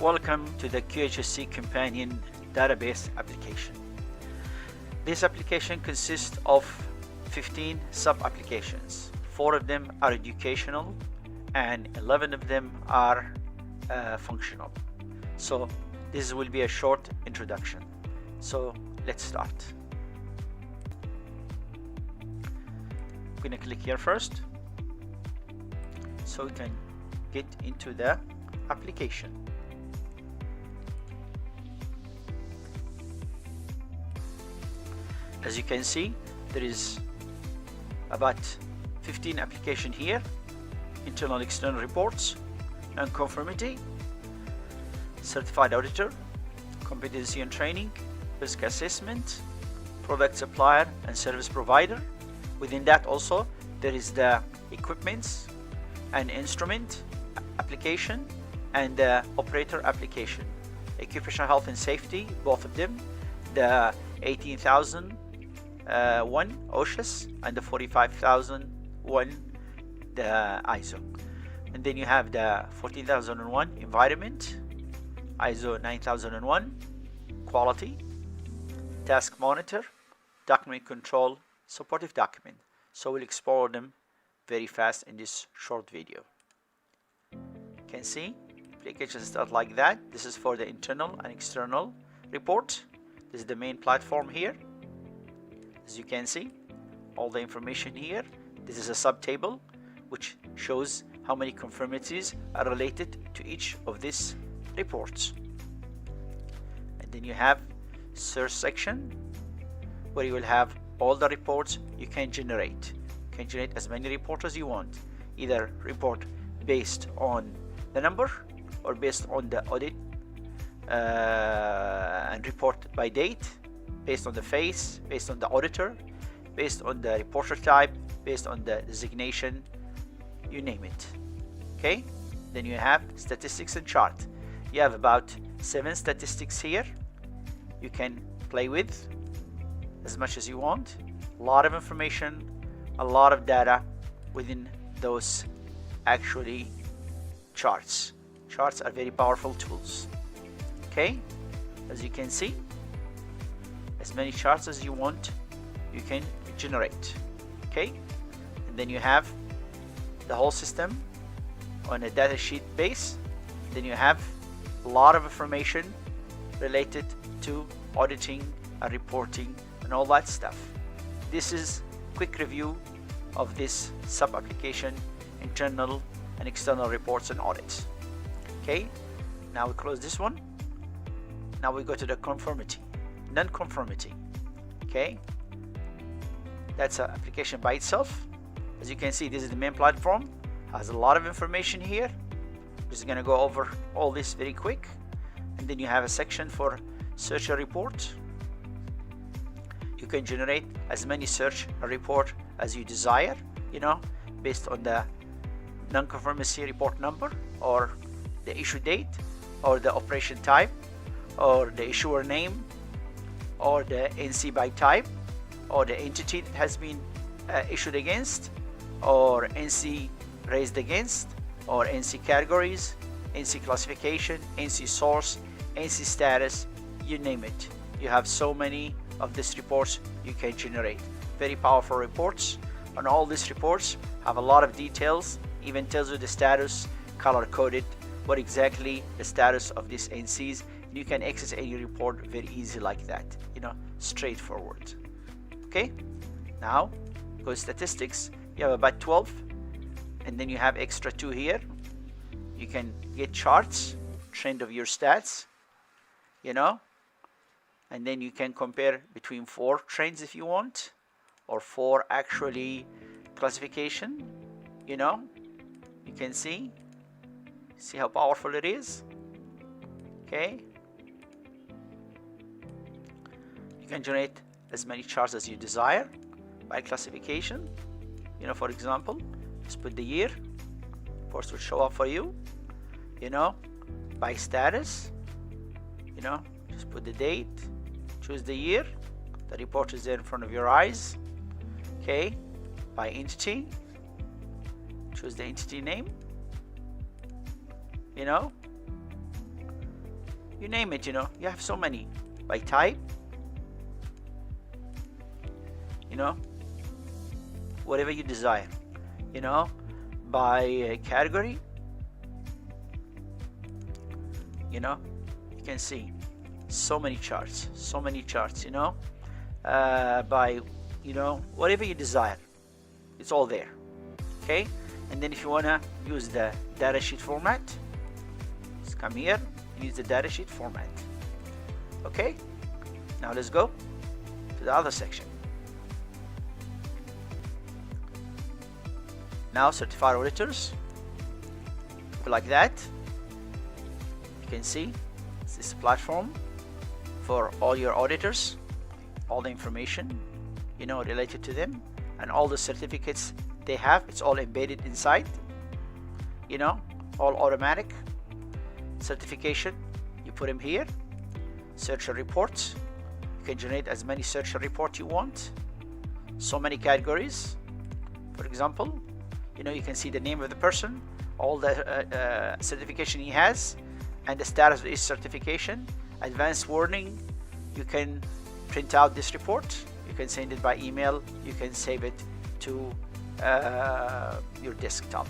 Welcome to the QHSE Companion Database application. This application consists of 15 sub-applications. 4 of them are educational and 11 of them are functional. So this will be a short introduction. So let's start. I'm going to click here first so we can get into the application. As you can see, there is about 15 applications here: internal and external reports, non-conformity, certified auditor, competency and training, risk assessment, product supplier and service provider. Within that also there is the equipments and instrument application and the operator application. Occupational health and safety, both of them, the 18,001 OHSAS and the 45,001 the ISO. And then you have the 14,001 environment, ISO 9001 quality, task monitor, document control, supportive document. So we'll explore them very fast in this short video. You can see applications start like that. This is for the internal and external report. This is the main platform here. As you can see, all the information here. This is a subtable which shows how many conformities are related to each of these reports. And then you have search section where you will have all the reports you can generate. You can generate as many reports as you want, either report based on the number or based on the audit and report by date, based on the phase, based on the auditor, based on the reporter type, based on the designation, you name it. Okay, then you have statistics and chart. You have about 7 statistics here you can play with as much as you want. A lot of information, a lot of data within those actually charts. Charts are very powerful tools. Okay, as you can see, as many charts as you want you can generate. Okay, and then you have the whole system on a data sheet base. Then you have a lot of information related to auditing and reporting and all that stuff. This is quick review of this sub application, internal and external reports and audits. Okay, now we close this one. Now we go to the conformity, non-conformity. Okay, that's an application by itself. As you can see, this is the main platform, has a lot of information here. Just gonna go over all this very quick. And then you have a section for search a report. You can generate as many search a report as you desire, based on the non-conformity report number or the issue date or the operation type or the issuer name or the NC by type or the entity that has been issued against, or NC raised against, or NC categories, NC classification, NC source, NC status, you name it. You have so many of these reports you can generate. Very powerful reports, and all these reports have a lot of details, even tells you the status, color coded, what exactly the status of these NCs. You can access any report very easy like that, straightforward. Okay, now go to statistics. You have about 12, and then you have extra 2 here. You can get charts, trend of your stats, and then you can compare between 4 trends if you want, or 4 actually classification. You can see how powerful it is. Okay, you can generate as many charts as you desire by classification. For example, just put the year, reports will show up for you. By status, just put the date, choose the year, the report is there in front of your eyes. Okay, by entity, choose the entity name. you name it, you have so many. By type, whatever you desire, by category, you can see so many charts, by whatever you desire, it's all there. Okay, and then if you want to use the datasheet format, just come here and use the datasheet format. Okay, now let's go to the other section. Now certified auditors, like that. You can see it's this platform for all your auditors, all the information related to them, and all the certificates they have. It's all embedded inside, all automatic certification. You put them here. Search reports, you can generate as many search reports you want, so many categories. For example, you can see the name of the person, all the certification he has, and the status of each certification. Advanced warning, you can print out this report, you can send it by email, you can save it to your desktop.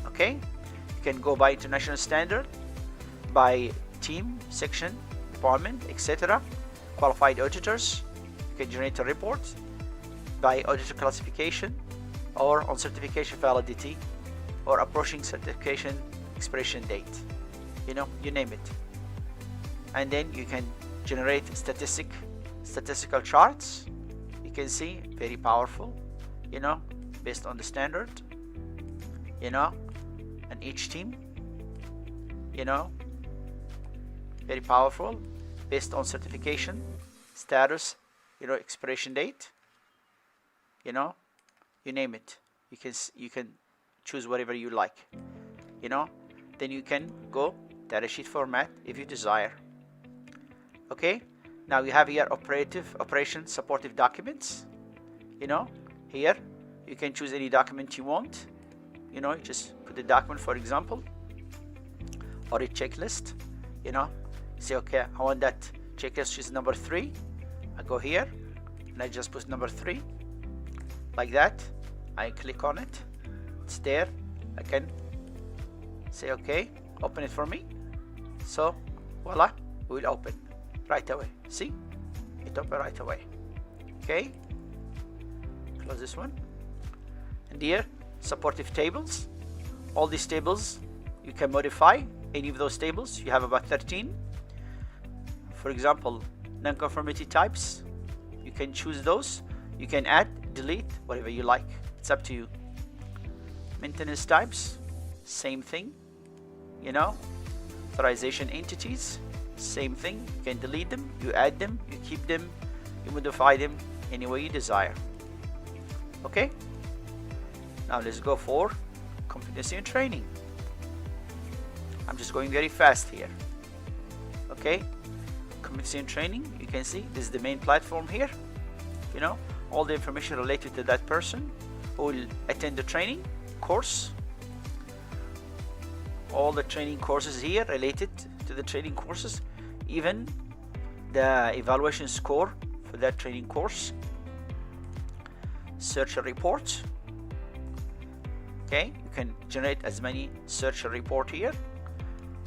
Okay, you can go by international standard, by team, section, department, etc. Qualified auditors, you can generate a report by auditor classification, or on certification validity, or approaching certification expiration date. You name it. And then you can generate statistical charts. You can see very powerful, based on the standard, and each team, very powerful based on certification status, expiration date, you name it. You can choose whatever you like, then you can go datasheet format if you desire. Okay, now you have here operation supportive documents. Here you can choose any document you want. You just put the document, for example, audit checklist. Say, okay, I want that checklist is number 3. I go here and I just put number 3, like that. I click on it, it's there. I can say, okay, open it for me. So voila, it will open right away. See, it opened right away. Okay, close this one. And here, supportive tables. All these tables you can modify any of those tables. You have about 13. For example, non-conformity types, you can choose those. You can add, delete, whatever you like. It's up to you. Maintenance types, same thing. Authorization entities, same thing. You can delete them, you add them, you keep them, you modify them any way you desire. Okay, now let's go for competency and training. I'm just going very fast here. Okay, competency and training, you can see this is the main platform here. All the information related to that person who will attend the training course. All the training courses here related to the training courses, even the evaluation score for that training course. Search a report. Okay, you can generate as many search a report here.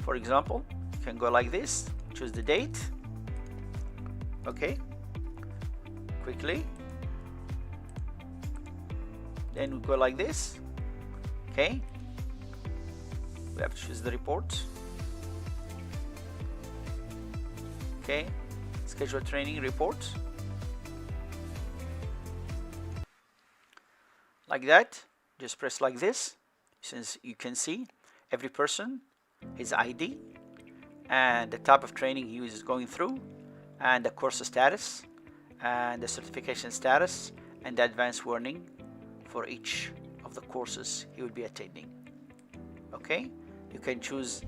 For example, you can go like this, choose the date. Okay, quickly. Then we go like this. Okay, we have to choose the report. Okay, schedule training report, like that. Just press like this. Since you can see every person, his ID, and the type of training he is going through, and the course status, and the certification status, and the advanced warning for each of the courses he will be attending. Okay, you can choose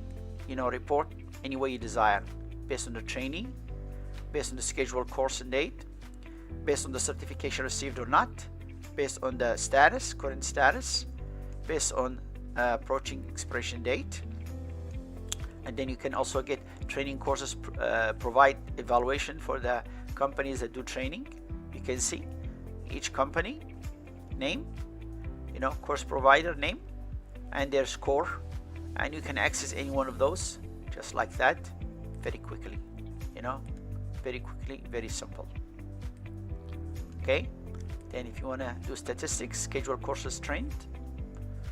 report any way you desire, based on the training, based on the scheduled course and date, based on the certification received or not, based on the status, current status, based on approaching expiration date, And then you can also get training courses, provide evaluation for the companies that do training. You can see each company name, course provider name, and their score, and you can access any one of those just like that, very quickly, very quickly, very simple. Okay, then if you want to do statistics, schedule courses trend,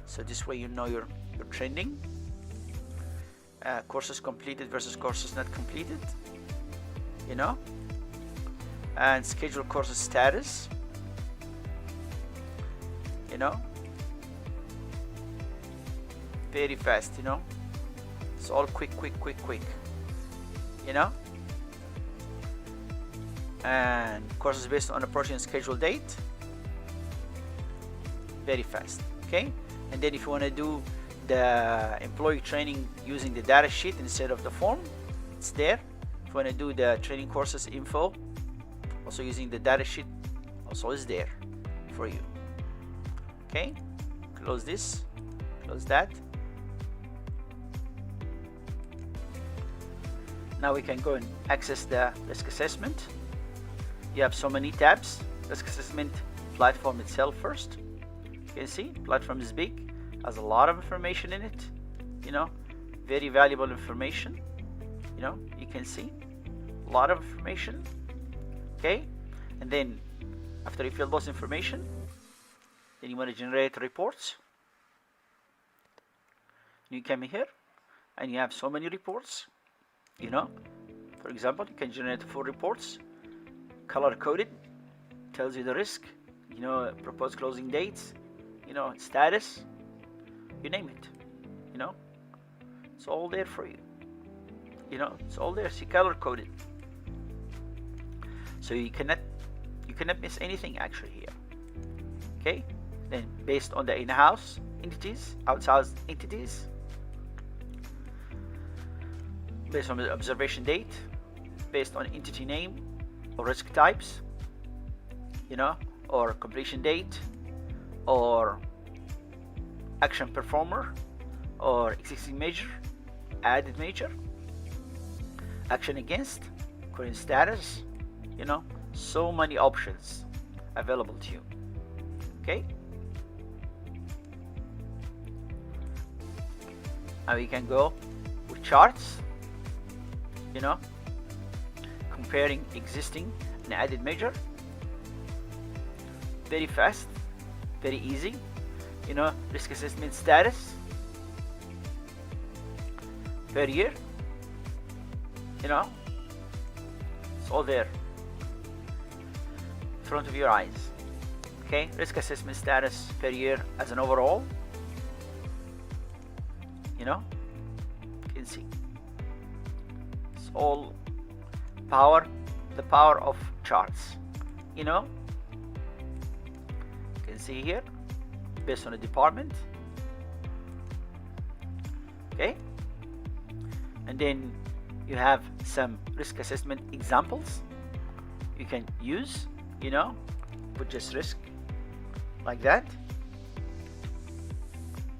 so this way you're trending. Courses completed versus courses not completed, and schedule courses status, very fast, it's all quick, and courses based on approaching schedule date, very fast. Okay, and then if you want to do the employee training using the data sheet instead of the form, it's there. If you want to do the training courses info also using the data sheet, also is there for you. Okay, close this, close that. Now we can go and access the risk assessment. You have so many tabs. Risk assessment platform itself first. You can see platform is big, has a lot of information in it, very valuable information. You can see a lot of information. Okay, and then after you fill those information, then you want to generate reports. You come here and you have so many reports. For example, you can generate 4 reports, color coded, tells you the risk, proposed closing dates, status, you name it, it's all there for you, it's all there. See, color coded, so you cannot miss anything actually here. Okay, then based on the in-house entities, outside entities, based on the observation date, based on entity name or risk types, or completion date, or action performer, or existing measure, added measure, action against, current status, so many options available to you. Okay, now we can go with charts, comparing existing and added measure, very fast, very easy. Risk assessment status per year, it's all there in front of your eyes. Okay, risk assessment status per year as an overall, you can see it's all the power of charts. You can see here based on the department. Okay, and then you have some risk assessment examples you can use, put just risk like that,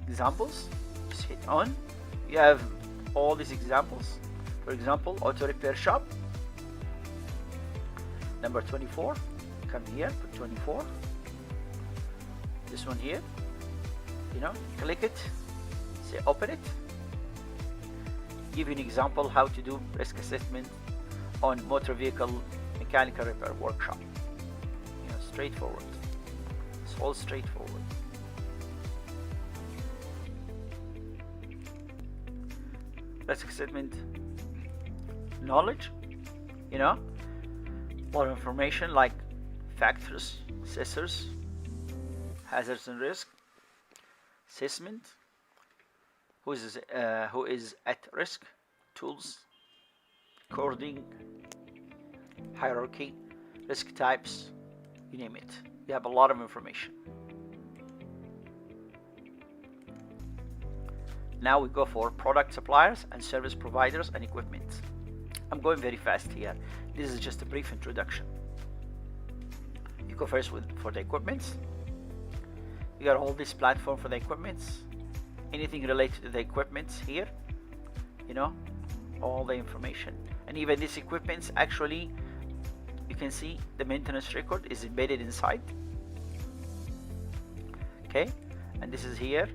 examples, just hit on. You have all these examples. For example, auto repair shop, number 24, come here, put 24, this one here, click it, say open it, give you an example how to do risk assessment on motor vehicle mechanical repair workshop. Straightforward, it's all straightforward. Risk assessment knowledge, a lot of information like factors, assessors, hazards and risk, assessment, who is at risk, tools, coding, hierarchy, risk types, you name it. You have a lot of information. Now we go for product suppliers and service providers and equipment. I'm going very fast here. This is just a brief introduction. You go first for the equipment. You got all this platform for the equipment. Anything related to the equipment here. you know, all the information. And even these equipments, actually, you can see the maintenance record is embedded inside. Okay, and this is here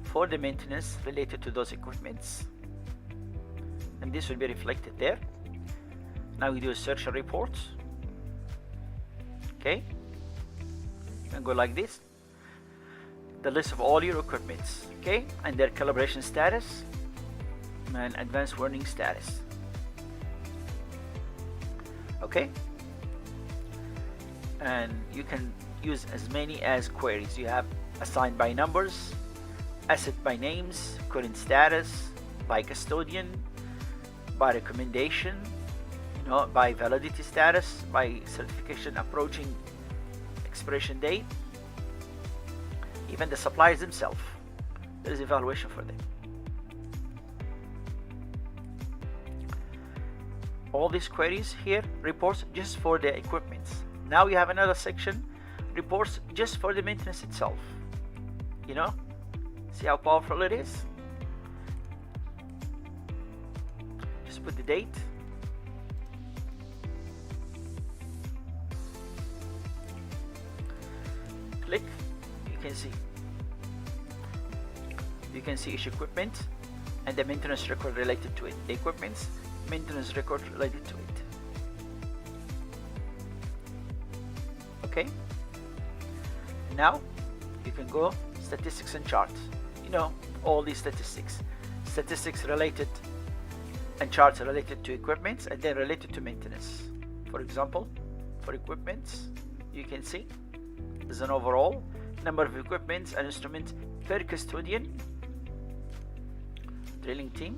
for the maintenance related to those equipments, and this will be reflected there. Now we do a search and report. Okay, and go like this, the list of all your equipments, okay, and their calibration status and advanced warning status. Okay, and you can use as many as queries. You have assigned by numbers, asset by names, current status, by custodian, by recommendation, you know, by validity status, by certification approaching expiration date, even the suppliers themselves. There is evaluation for them. All these queries here, reports just for the equipments. Now you have another section, reports just for the maintenance itself. You know, see how powerful it is? Just put the date. Click, you can see. You can see each equipment and the maintenance record related to it. The equipment's maintenance record related to it. Okay. Now you can go statistics and charts. You know, all these statistics related and charts related to equipments and then related to maintenance. For example, for equipments, you can see there's an overall number of equipments and instruments per custodian, drilling team,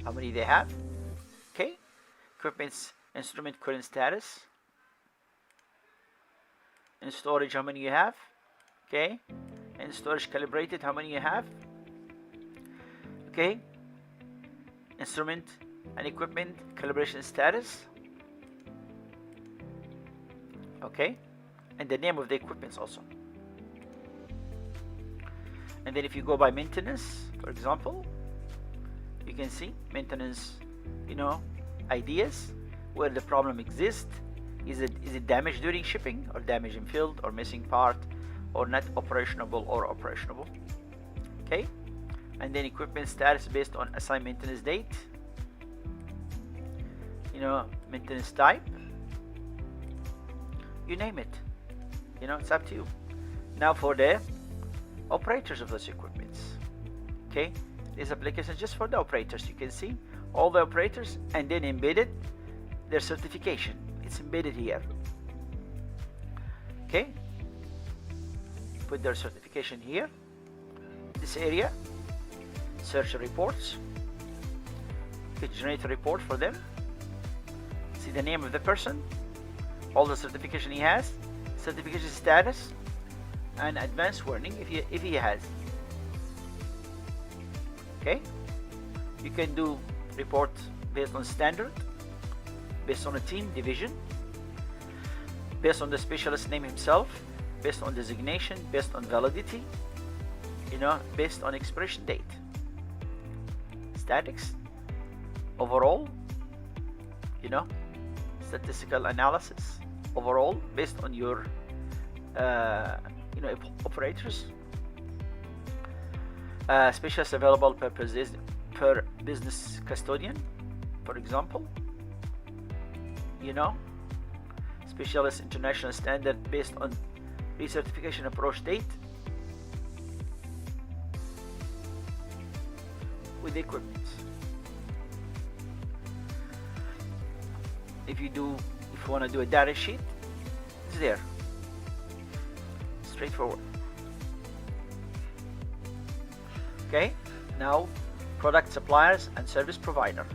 how many they have. Okay, equipments, instrument current status, in storage how many you have. Okay, and storage calibrated how many you have. Okay, instrument and equipment calibration status. Okay, and the name of the equipments also. And then if you go by maintenance, for example, you can see maintenance, you know, ideas, where the problem exists. Is it damage during shipping, or damage in field, or missing part, or not operationable or operationable. Okay, and then equipment status based on assigned maintenance date, you know, maintenance type, you name it, you know, it's up to you. Now for the operators of those equipments, okay, this application is just for the operators. You can see all the operators and then embedded their certification. It's embedded here. Okay, put their certification here, this area, search reports, generate a report for them, see the name of the person, all the certification he has, certification status, and advanced warning if he has. Okay, you can do report based on standard, based on a team division, based on the specialist name himself, based on designation, based on validity, you know, based on expiration date, statics, overall, you know, statistical analysis, overall based on your you know, operators, specialists available per business custodian, for example, you know, specialist international standard based on recertification approach date with the equipment. If you want to do a data sheet, it's there, straightforward. Okay, now product suppliers and service provider,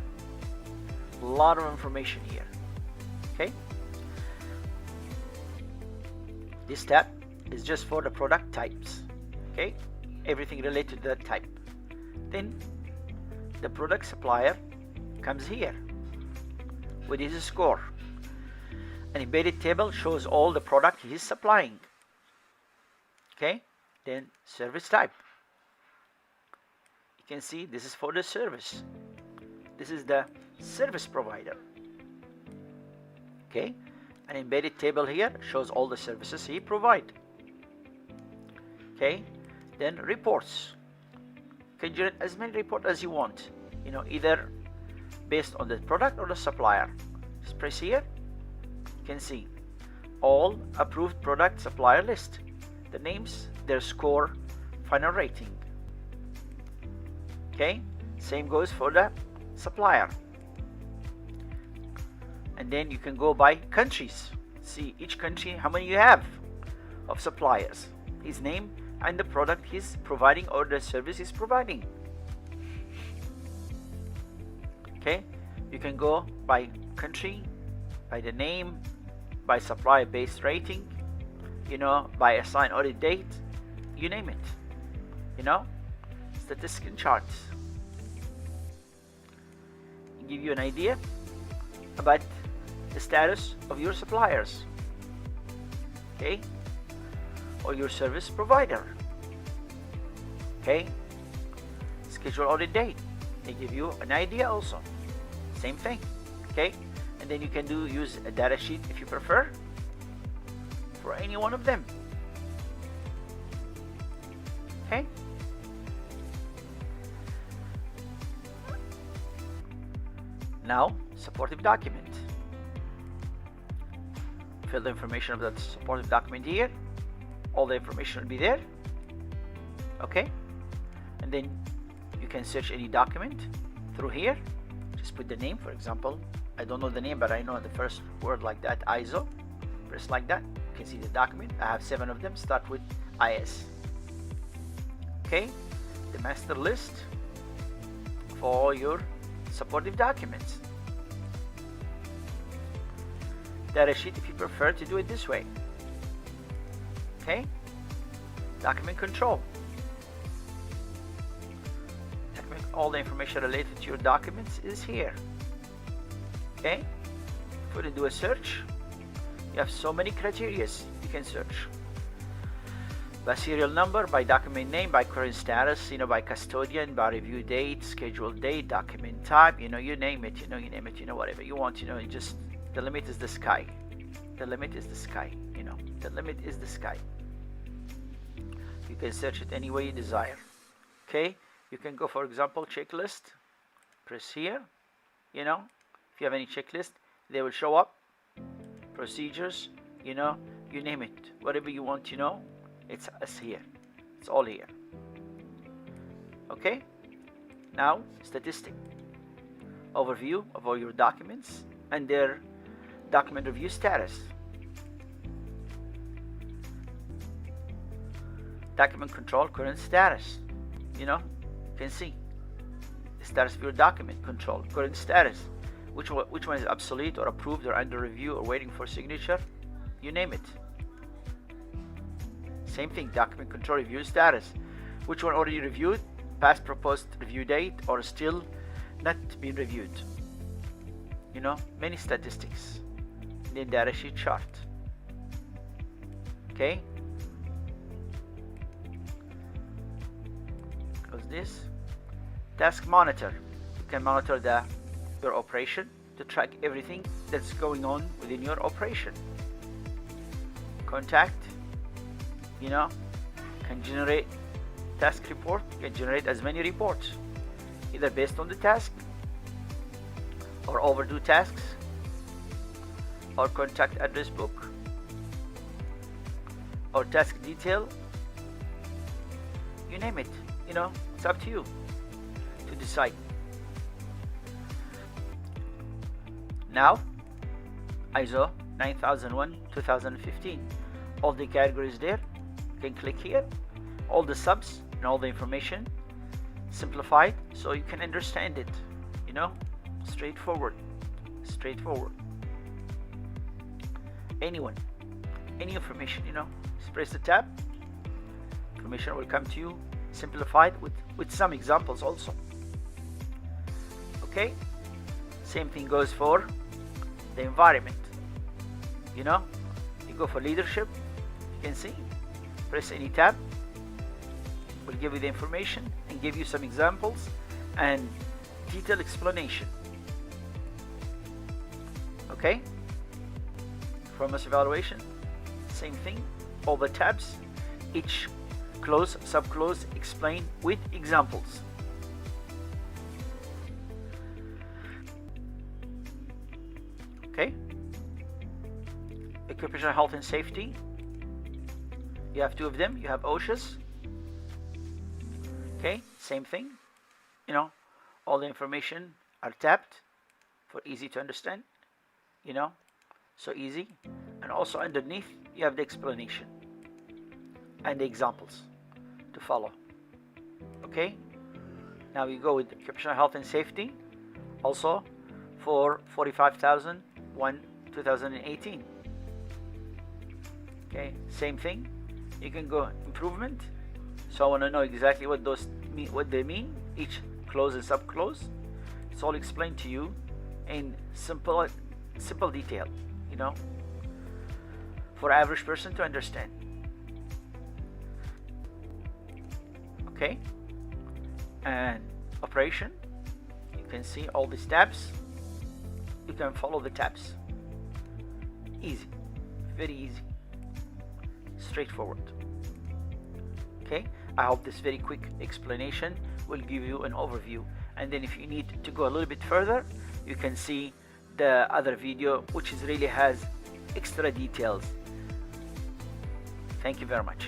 a lot of information here. Okay, this tab is just for the product types. Okay, everything related to that type. Then the product supplier comes here with his score. An embedded table shows all the product he is supplying. Okay, then service type. You can see this is for the service. This is the service provider. Okay, an embedded table here shows all the services he provide. Okay, then reports. You can generate as many reports as you want, either based on the product or the supplier. Just press here. You can see all approved product supplier list, the names, their score, final rating. Okay, same goes for the supplier. And then you can go by countries, see each country how many you have of suppliers, his name and the product he's providing or the service he's providing. Okay, you can go by country, by the name, by supplier based rating, by assigned audit date, you name it. Statistical charts give you an idea about the status of your suppliers, okay, or your service provider. Okay, schedule audit date, they give you an idea also, same thing. Okay, and then you can use a data sheet if you prefer for any one of them. Okay, now supportive document. Fill the information of that supportive document here. All the information will be there. Okay, and then you can search any document through here. Just put the name, for example. I don't know the name, but I know the first word like that, ISO. Press like that. You can see the document. I have 7 of them. Start with IS. Okay, the master list for all your supportive documents. Data sheet if you prefer to do it this way. Okay, document control. All the information related to your documents is here. Okay, if we do a search, you have so many criteria you can search. By serial number, by document name, by current status, by custodian, by review date, schedule date, document type, you name it, whatever you want, just the limit is the sky. The limit is the sky, the limit is the sky. You can search it any way you desire. Okay, you can go, for example, checklist. Press here. If you have any checklist, they will show up. Procedures, you name it. Whatever you want, it's here. It's all here. Okay, now statistic. Overview of all your documents and their document review status. Document control current status. You can see the status of your document control current status. Which one is obsolete or approved or under review or waiting for signature, you name it. Same thing, document control review status. Which one already reviewed, past proposed review date, or still not being reviewed. Many statistics. The data sheet chart. Okay, close this. Task monitor. You can monitor your operation to track everything that's going on within your operation. Contact, can generate task report. You can generate as many reports, either based on the task or overdue tasks, or contact address book, or task detail, you name it. It's up to you to decide. Now, ISO 9001 2015, all the categories there. You can click here, all the subs and all the information simplified so you can understand it. Straightforward. Any information, just press the tab. Information will come to you simplified with some examples also. Okay, same thing goes for the environment. You go for leadership, you can see, press any tab, will give you the information and give you some examples and detailed explanation. Okay, performance evaluation, same thing, all the tabs, each clause, subclause explained with examples. Okay, occupational health and safety, you have two of them, you have OSHA's. Okay, same thing, you know, all the information are tabbed for easy to understand, you know, so easy. And also underneath you have the explanation and the examples to follow. Okay, now we go with occupational health and safety, also for 45,001 2018. Okay, same thing, you can go improvement. So I want to know exactly what those mean, what they mean, each clause and subclause. It's all explained to you in simple detail, you know, for average person to understand. Okay, and operation, you can see all these tabs, you can follow the tabs, easy, very easy, straightforward. Okay, I hope this very quick explanation will give you an overview, and then if you need to go a little bit further, you can see the other video which is really has extra details. Thank you very much.